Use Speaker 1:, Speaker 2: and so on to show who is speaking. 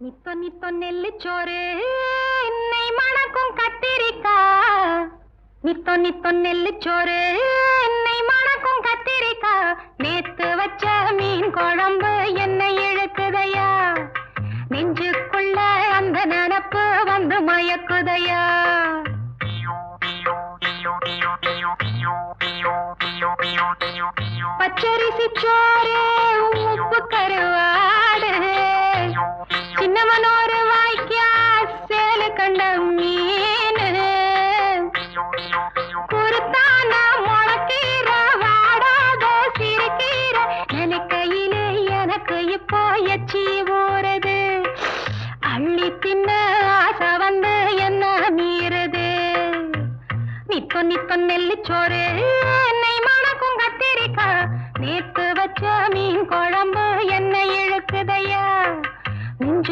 Speaker 1: நித்தோ நித்தோ நெல்லுச்சோறு நெய் மணக்கும் கத்திரிக்கா. நித்தோ நித்தோ நெல்லுச்சோறு நெய் மணக்கும் கத்திரிக்கா. நேத்து வச்ச மீன் குழம்பு என்னை இழுக்குதையா. நெஞ்சுக்குள்ள அந்த நினப்பு வந்து மயக்குதையா. பச்சரிசி சோறு உப்பு கருவாடு. சின்னமனோரு வாய்க்கா சேல கண்ட மீன். குருத்தான முளக்கீர வாடாத சிறுகீர. நினைக்கையிலே எனக்கு இப்போ எச்சி ஊறுது. அள்ளி தின்ன ஆசை வந்து என்ன மீறுது. நித்தோ நித்தோ நெல்லுச்சோறு